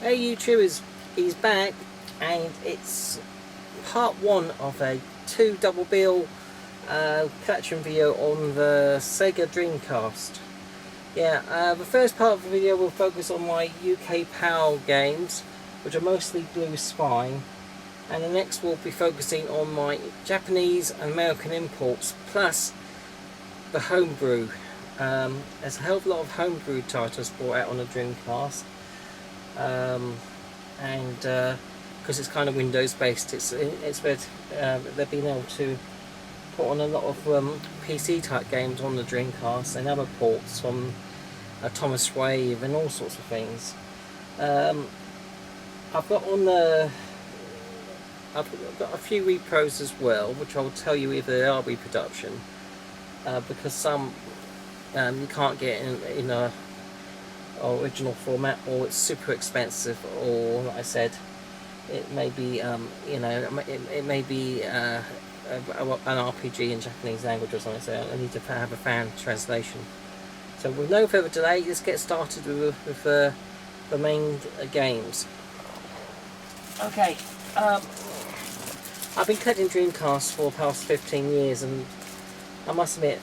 Hey YouTubers, he's back, and it's part one of a two double bill collection video on the Sega Dreamcast. Yeah, the first part of the video will focus on my UK PAL games, which are mostly Blue Spine, and the next will be focusing on my Japanese and American imports, plus the homebrew. There's a hell of a lot of homebrew titles brought out on the Dreamcast. And because it's kind of Windows based, it's where they've been able to put on a lot of PC type games on the Dreamcast and other ports from Thomas Wave and all sorts of things. I've got a few repros as well, which I'll tell you if they are reproduction, because some you can't get in a original format, or it's super expensive, or like I said, it may be it may be an RPG in Japanese language or something, so I need to have a fan translation. So with no further delay, let's get started with the main games. Okay, I've been collecting Dreamcasts for the past 15 years, and I must admit,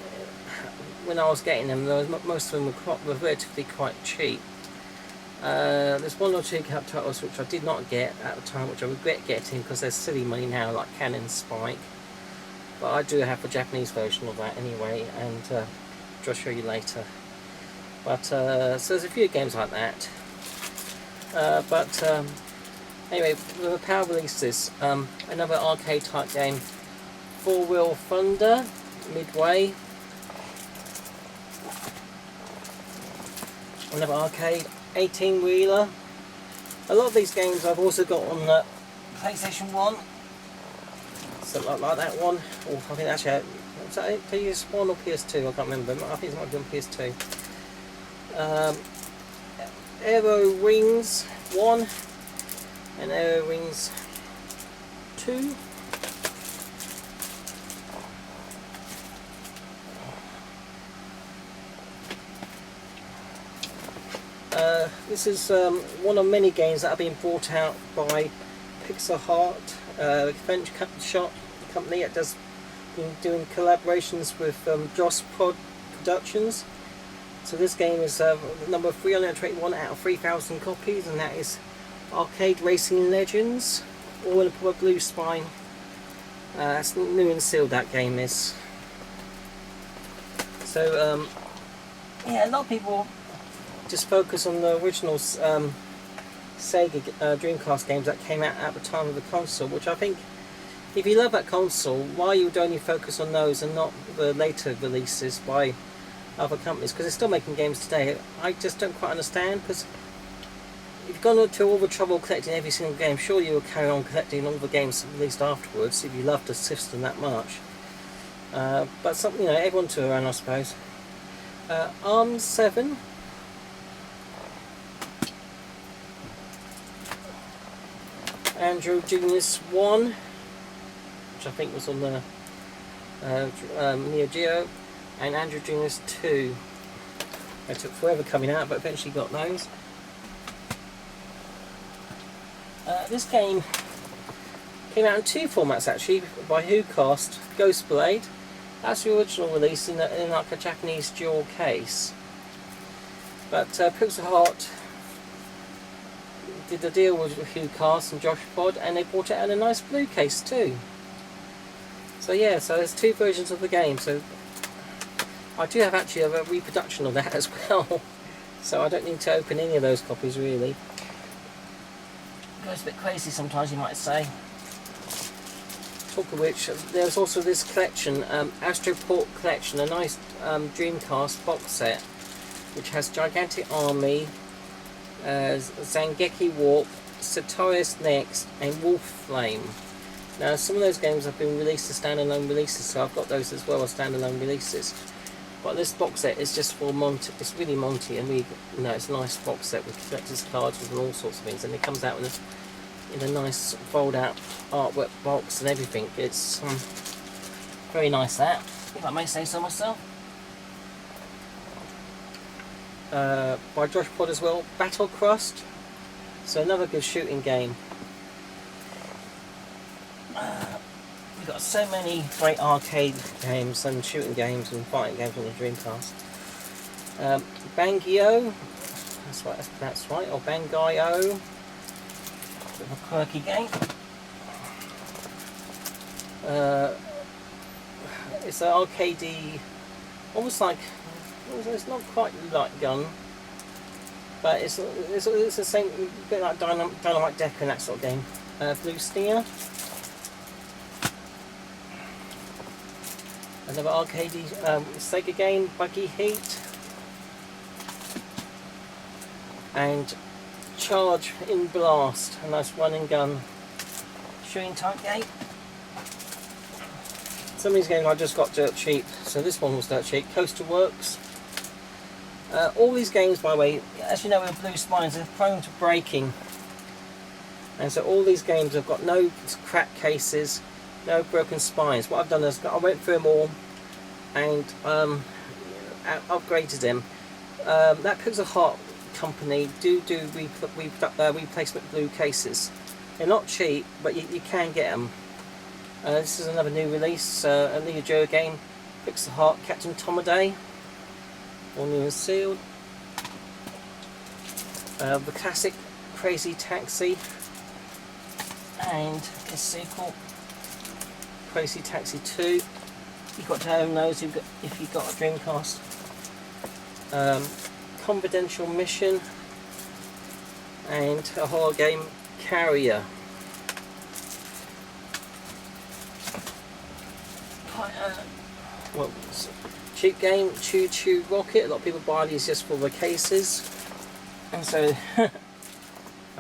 when I was getting them, most of them were relatively quite cheap. There's one or two titles which I did not get at the time, which I regret getting because they're silly money now, like Cannon Spike. But I do have a Japanese version of that anyway, and which I'll show you later. But so there's a few games like that. Anyway, the PAL releases, another arcade type game, Four Wheel Thunder, Midway. Another arcade, 18-wheeler. A lot of these games I've also got on the PlayStation 1. So like that one. Oh, I think actually, was that PS1 or PS2? I can't remember. I think it might be on PS2. Aero Wings 1 and Aero Wings 2. This is one of many games that have been brought out by Pixel Heart, a French company that does been doing collaborations with Joss Productions. So this game is number 321 out of 3,000 copies, and that is Arcade Racing Legends, all in a Blue Spine. That's new and sealed, that game is. So yeah, a lot of people just focus on the original Sega Dreamcast games that came out at the time of the console, which I think, if you love that console, why you would only focus on those and not the later releases by other companies, because they're still making games today. I just don't quite understand, because if you've gone to all the trouble collecting every single game, surely you'll carry on collecting all the games released afterwards if you love the system that much. But something, you know, everyone to their own, I suppose. ARMS 7. Android Genius 1, which I think was on the Neo Geo, and Android Genius 2. They took forever coming out, but eventually got those. This game came out in two formats actually, by WhoCast. Ghostblade, that's the original release in like a Japanese dual case. But Pixel Heart did a deal with WhoCast and Josh Pod, and they brought it out in a nice blue case too. So yeah, so there's two versions of the game. So I do have actually a reproduction of that as well. So I don't need to open any of those copies really. It goes a bit crazy sometimes, you might say. Talk of which, there's also this collection, Astroport Collection, a nice Dreamcast box set, which has Gigantic Army, Zangeki Warp, Sartorius Next, and Wolf Flame. Now some of those games have been released as standalone releases, so I've got those as well as standalone releases. But this box set is just for Monty. It's really Monty, and it's a nice box set with collector's cards and all sorts of things, and it comes out in a nice fold-out artwork box and everything. It's very nice, that, if I may say so myself. By Josh Pod as well, Battle Crust. So another good shooting game. We've got so many great arcade games and shooting games and fighting games on the Dreamcast. Bangio, that's right, or Bangio, bit of a quirky game. It's an arcadey, almost like, it's not quite like Gun, but it's the same, a bit like Dynamite Decker and that sort of game. Blue Stinger. Another arcadey Sega game, Buggy Heat. And Charge in Blast, a nice run and gun shooting type game. Some of these games I just got dirt cheap, so this one was dirt cheap. Coaster Works. All these games, by the way, as you know with blue spines, they're prone to breaking. And so all these games have got no cracked cases, no broken spines. What I've done is I went through them all and upgraded them. That Pixel Heart company do replacement blue cases. They're not cheap, but you can get them. This is another new release, a Neo Geo game, Pixel Heart Captain Tomaday, all new and sealed. The classic Crazy Taxi, and a sequel, Crazy Taxi 2. You've got to own those if you've got a Dreamcast. Confidential Mission, and a horror game, Carrier. Well, cheap game, Choo Choo Rocket. A lot of people buy these just for the cases, and so I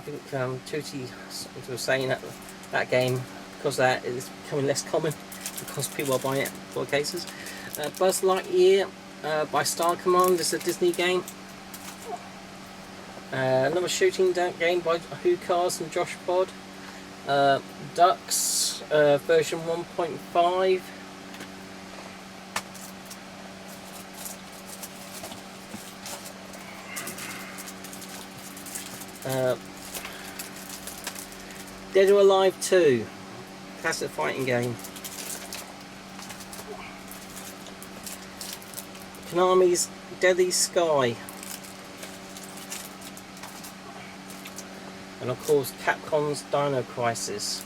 think Tootie was saying that game, because that is becoming less common because people are buying it for cases. Buzz Lightyear by Star Command. This is a Disney game. Another shooting game by Who Cars and Josh Pod. Ducks version 1.5. Dead or Alive 2, classic fighting game. Konami's Deadly Sky. And of course Capcom's Dino Crisis.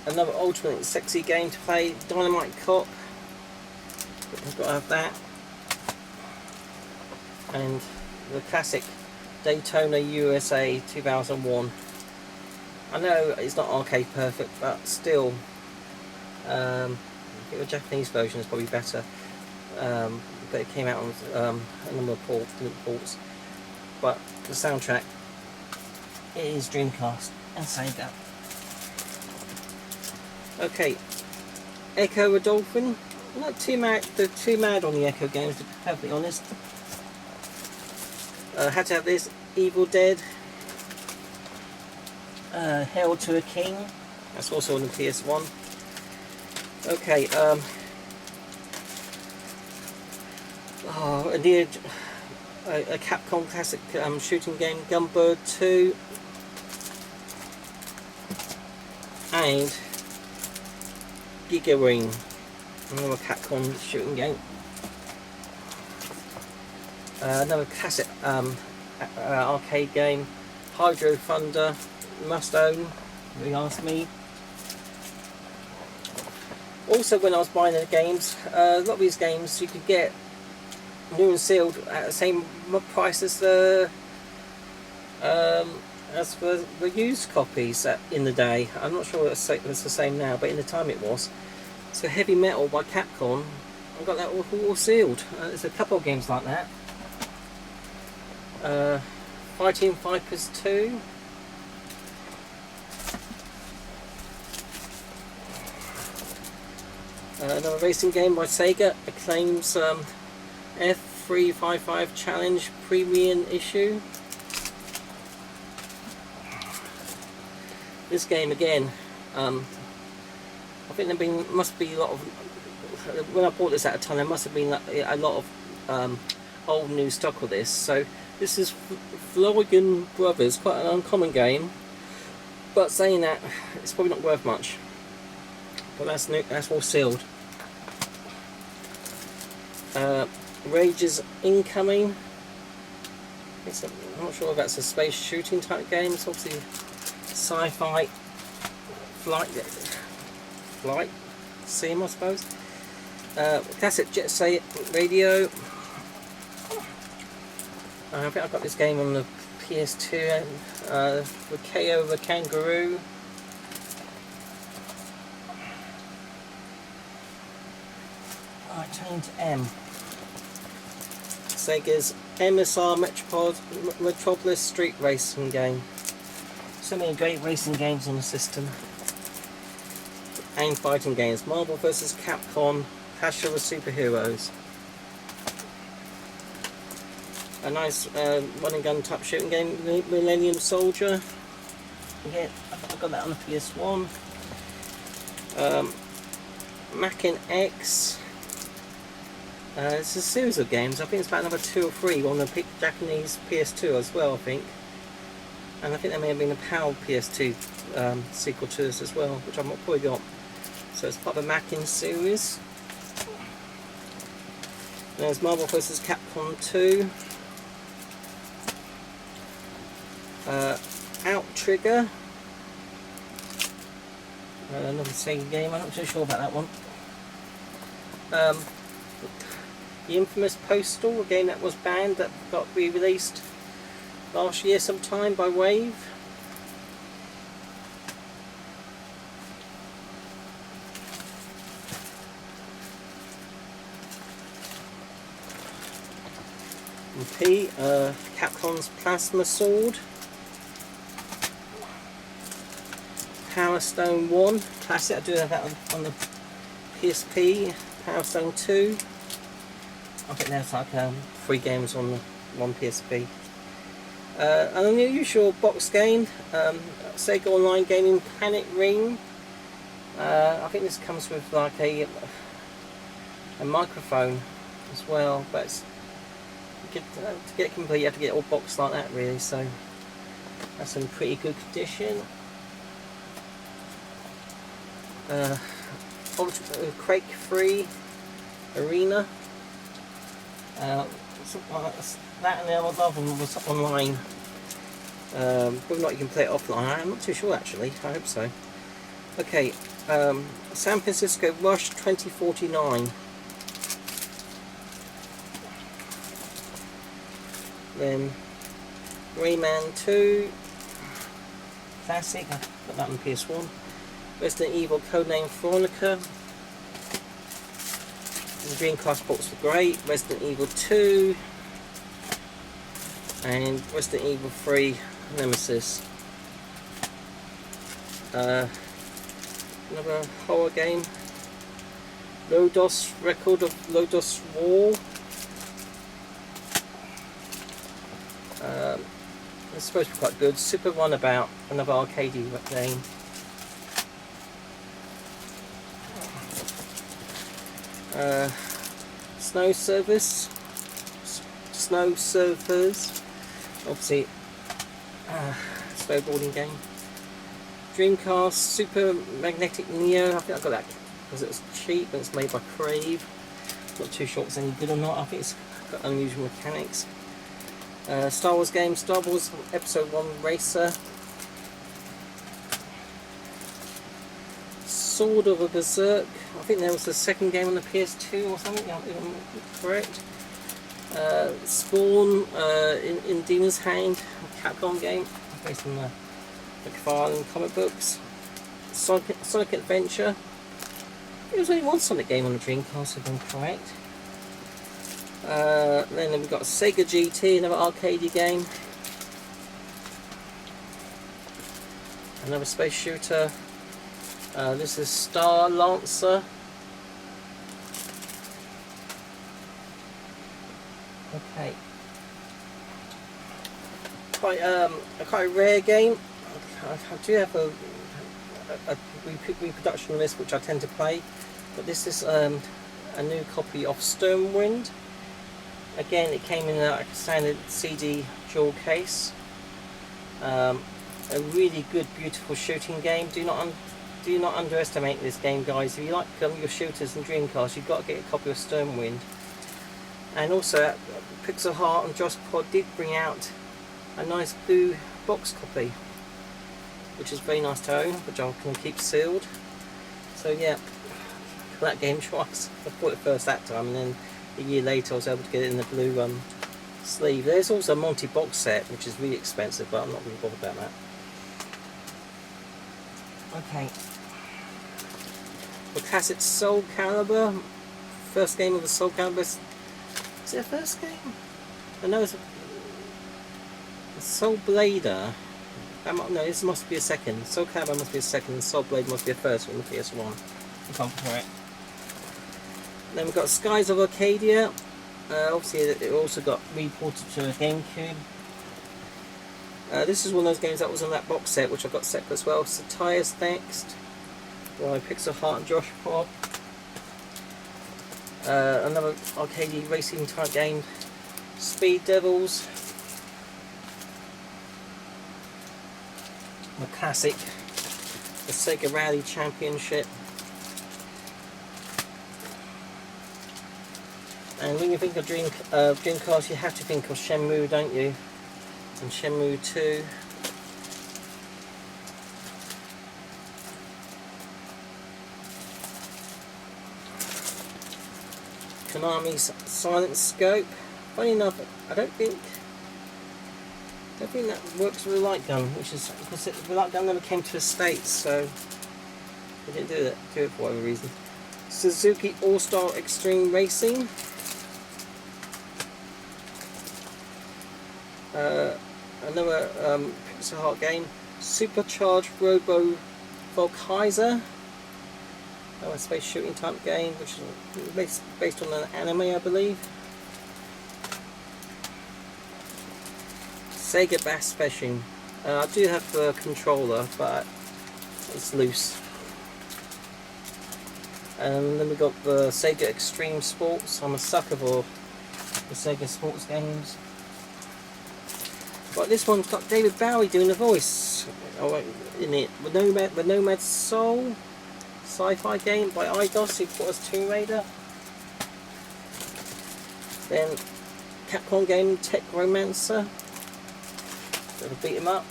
Another ultimate sexy game to play, Dynamite Cop. I've got to have that. And the classic Daytona USA 2001. I know it's not arcade perfect, but still, I think the Japanese version is probably better. But it came out on a number of ports. But the soundtrack, it is Dreamcast and Sega. Okay, Echo Dolphin. I'm not too mad on the Echo games, to be perfectly honest. Had to have this, Evil Dead, Hail to a King. That's also on the PS1. Okay, a Capcom classic shooting game, Gunbird 2, and Giga Ring, another Capcom shooting game. Another classic arcade game, Hydro Thunder, must own, if you ask me. Also, when I was buying the games, a lot of these games you could get new and sealed at the same price as the used copies in the day. I'm not sure it's the same now, but in the time it was. So Heavy Metal by Capcom, I got that all sealed. There's a couple of games like that. Fighting Vipers 2. Another racing game by Sega, Acclaim's F355 Challenge Premium Issue. This game again, I think must be a lot of, when I bought this at a time, there must have been a lot of old new stock of this. So this is Florigan Brothers, quite an uncommon game, but saying that, it's probably not worth much. But that's new, that's all sealed. Rages Incoming. I'm not sure if that's a space shooting type game. It's obviously sci-fi flight sim, I suppose. Classic Jet Set Radio. I think I got this game on the PS2. The KO the Kangaroo. Alright, turning to M. Sega's MSR Metropolis Street Racing game. So many great racing games on the system. And fighting games. Marvel vs. Capcom, Clash of the Superheroes. A nice run and gun type shooting game, Millennium Soldier. Again, I've got that on the PS1. Mackin X. It's a series of games. I think it's about another 2 or 3 on the Japanese PS2 as well, I think. And I think there may have been a PAL PS2 sequel to this as well, which I've not probably got. So it's part of the Mackin series. There's Marvel vs. Capcom 2. Out Trigger. Another Sega game. I'm not too sure about that one. The infamous Postal, a game that was banned, that got re-released last year sometime by Wave. And P, Capcom's Plasma Sword. Power Stone 1, classic. I do have that on the PSP. Power Stone 2. I think there's like 3 games on the one PSP. An unusual box game, Sega Online Gaming Panic Ring. I think this comes with like a microphone as well, but to get it complete you have to get it all boxed like that really, so that's in pretty good condition. Quake 3 Arena. That and the other one was online. Whether or not you can play it offline, I'm not too sure actually. I hope so. Okay, San Francisco Rush 2049. Then Rayman 2 Classic. I got that on PS1. Resident Evil Codename Veronica. The Dreamcast ports were great. Resident Evil 2 and Resident Evil 3 Nemesis. Another horror game. Lodos, Record of Lodos War. It's supposed to be quite good. Super Runabout, another Arcadia game. Snow Surfers, obviously snowboarding game. Dreamcast Super Magnetic Neo, I think I got that because it was cheap and it's made by Crave. Not too sure if it's any good or not. I think it's got unusual mechanics. Star Wars game, Star Wars Episode 1 Racer. Sword of a Berserk. I think there was a second game on the PS2 or something, if I'm correct. Spawn in Demon's Hand, a Capcom game based on the McFarlane comic books. Sonic Adventure. There was only one Sonic game on the Dreamcast, if I'm correct. Then we've got Sega GT, another Arcadia game. Another space shooter. This is Star Lancer. Okay. Quite a rare game. I do have a reproduction of this which I tend to play, but this is a new copy of Stormwind. Again, it came in a standard CD dual case. A really good, beautiful shooting game. Do not underestimate this game, guys. If you like your shooters and Dreamcast, you've got to get a copy of Stormwind. And also, Pixel Heart and Josh Pod did bring out a nice blue box copy, which is very nice to own, which I can keep sealed. So yeah, that game twice. I bought it first that time, and then a year later I was able to get it in the blue sleeve. There's also a Monty box set, which is really expensive, but I'm not really bothered about that. Okay. The classic Soul Calibur. First game of the Soul Calibur. Is it a first game? I know it's a Soul Blader. No, this must be a second. Soul Calibur must be a second, and Soul Blade must be a first one, the PS1. If I'm correct. Then we've got Skies of Arcadia. Obviously, it also got reported to a GameCube. This is one of those games that was on that box set, which I got separate as well. Satire's next. By Pixel Heart and Josh Pop. Another arcade racing type game. Speed Devils. The classic. The Sega Rally Championship. And when you think of Dreamcast, you have to think of Shenmue, don't you? And Shenmue 2. Konami's Silent Scope. Funny enough, I don't think that works with a light gun, which is because the light gun never came to the States, so they didn't do it for whatever reason. Suzuki AllStar Extreme Racing. Another Pixel Heart game, Supercharged Robo Volkaiser. A space shooting type game, which is based on an anime, I believe. Sega Bass Fishing. I do have a controller, but it's loose. And then we've got the Sega Extreme Sports. I'm a sucker for the Sega sports games. But this one's got David Bowie doing the voice in it. The Nomads Soul sci-fi game by Eidos, who put us Tomb Raider. Then Capcom game Tech Romancer. Little beat 'em up.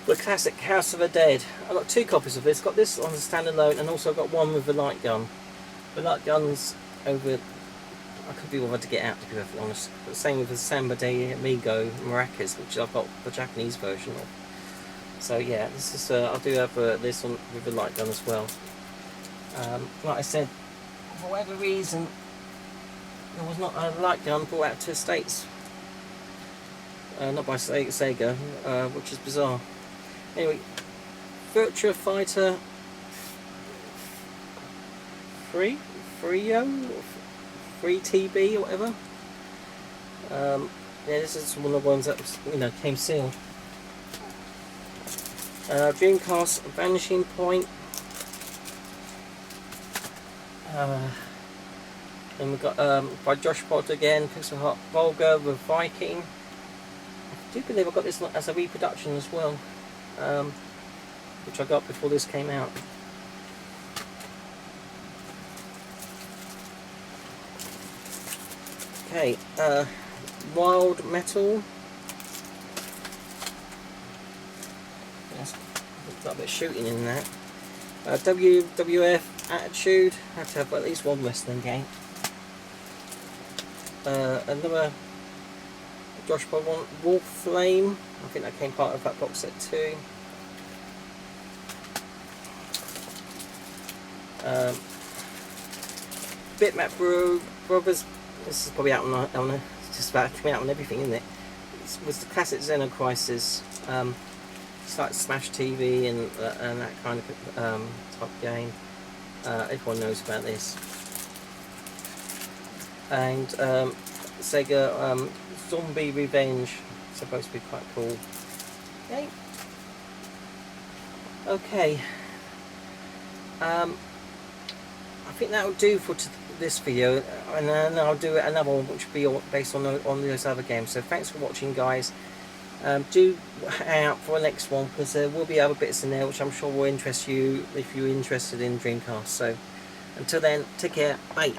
The classic House of the Dead. I've got 2 copies of this. Got this on the standalone, and also got one with the light gun. The light gun's over. I could be bothered to get out, to be perfectly honest. But same with the Samba de Amigo Maracas, which I've got the Japanese version of. So yeah, this is I do have this one with the light gun as well. Like I said, for whatever reason, there was not a light gun brought out to the States. Not by Sega, which is bizarre. Anyway, Virtua Fighter 3 TB or whatever. Yeah, this is one of the ones that was, came sealed. Dreamcast Vanishing Point. Then we've got by Josh Pod again, Pixel Heart Volga with Viking. I do believe I got this as a reproduction as well, which I got before this came out. Okay, Wild Metal. Yes, got a bit of shooting in that. WWF Attitude. Have to have at least one wrestling game. Another Josh Pod one, Wolf Flame. I think that came part of that box set too. Bitmap Brothers. This is probably out on it's just about coming out on everything, isn't it? It was the classic Xenocrisis. It's like Smash TV and that kind of type game. Everyone knows about this. And Sega Zombie Revenge. It's supposed to be quite cool. Okay. Okay. I think that will do for this video, and then I'll do another one which will be based on those other games. So thanks for watching, guys. Do hang out for the next one, because there will be other bits in there which I'm sure will interest you if you're interested in Dreamcast. So until then, take care, bye.